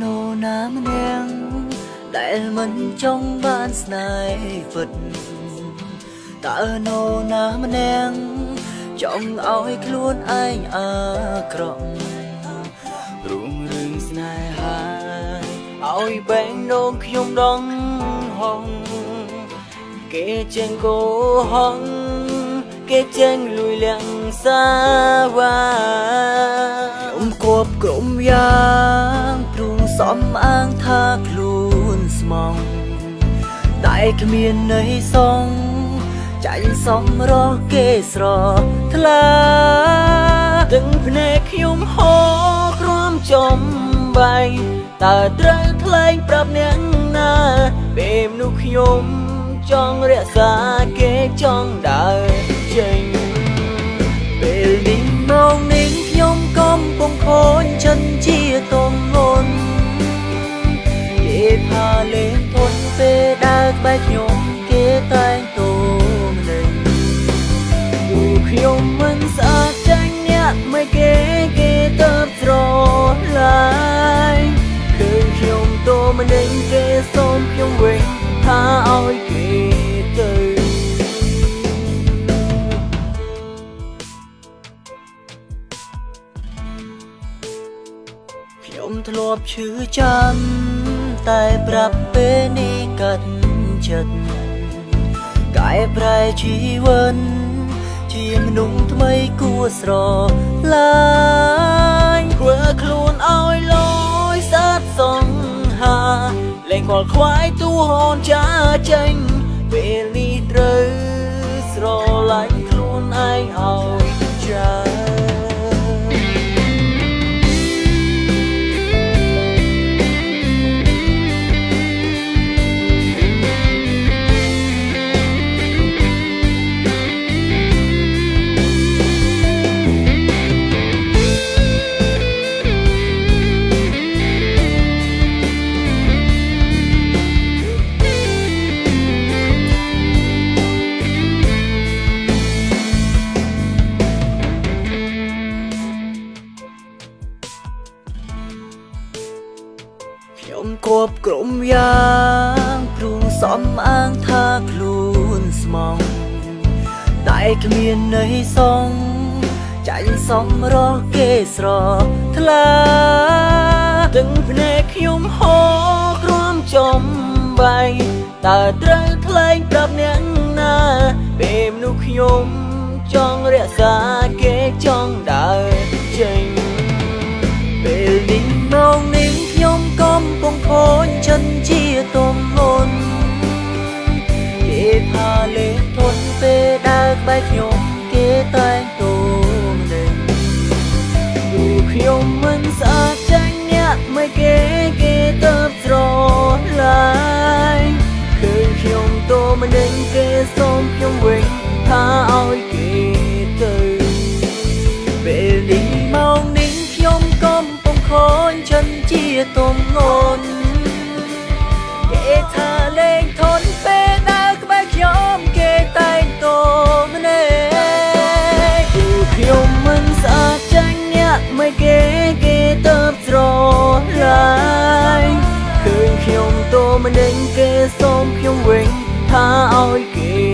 ណូណាម្នាក់ដែលមិនចង់បានស្នេហ៍ពិតតើណូណាម្នាក់ចង់ឲ្យខ្លួនឯងអាក្រក់រួមរឿងស្នេហាឲ្យបែងដងខ្ញុំដងហងគេចេញកោហងគេចេញលួយលាក់សាវ៉ាខ្ញុំគប់ក្រុមយ៉ាងព្រួងសំអាងថាខ្លួនស្មងតែគ្មានន័យសងចាញ់សំរោះគេស្រថ្លាទាំងភ្នែកខ្ញុំហោក្រំចំបែងតើត្រូវថ្លែងប្រាប់អ្នកណាពេលនោះខ្ញុំចង់រក្សាគេចង់ដើរចេញពេលនេះមកនេះខ្ញុំកំពុងខូចចិត្តជាទងងន់គេផាលេងធន់ពេលដើរក្បែរខ្ញុំគេតែងតូមលេងខ្ញុំមិនស្អាតចាញ់អ្នកមិនគេទៅស្រឡាញ់គឺខ្ញុំតូមលេងគេសូមខ្ញុំវិញថាឲ្យគេទៅខ្ញុំធ្លាប់ឈឺចាំតែប្រាប់ពេលនេះកាត់ចិត្តកែប្រែជីវិតជាមនុស្សថ្មីគួរស្រឡាញ់ធ្វើខ្លួនឲ្យលយសាត់សង្ហាលែងខ្វល់ខ្វាយទូហនចាចេញពេលនេះត្រូវស្រឡាញ់ខ្លួនឯងឲ្យចាខ្ញុំគប់ក្រុមយ៉ាងព្រួងសំអាងថាខ្លួនស្មងតែគ្មានន័យសងចាញ់សំរោះគេស្រថ្លាទាំងភ្នែកខ្ញុំហោក្រំចំបែងតើត្រូវថ្លែងប្រាប់អ្នកណាពេលនោះខ្ញុំចង់រក្សាគេចង់ដើរចេញពេលនេះមកនេះខ្ញុំកំពុងខូចចិត្តជាទងងន់គេផាលេងធន់ពេលដើរក្បែរខ្ញុំគេតែងតូមលេងខ្ញុំមិនស្អាតចាញ់អ្នកមិនគេទៅស្រឡាញ់គឺខ្ញុំតូមលេងគេសូមខ្ញុំវិញថាឲ្យគេទៅពេលនេះមកនេះខ្ញុំកំពុងខូចចិត្តជាទងងន់គេថាលេងធន់ពេលដើរក្បែរខ្ញុំគេតែងតូមលេងគឺខ្ញុំមិនស្អាតចាញ់អ្នកមិនគេទៅស្រឡាញ់គឺខ្ញុំតូមលេងគេសូមខ្ញុំវិញថាឲ្យគេ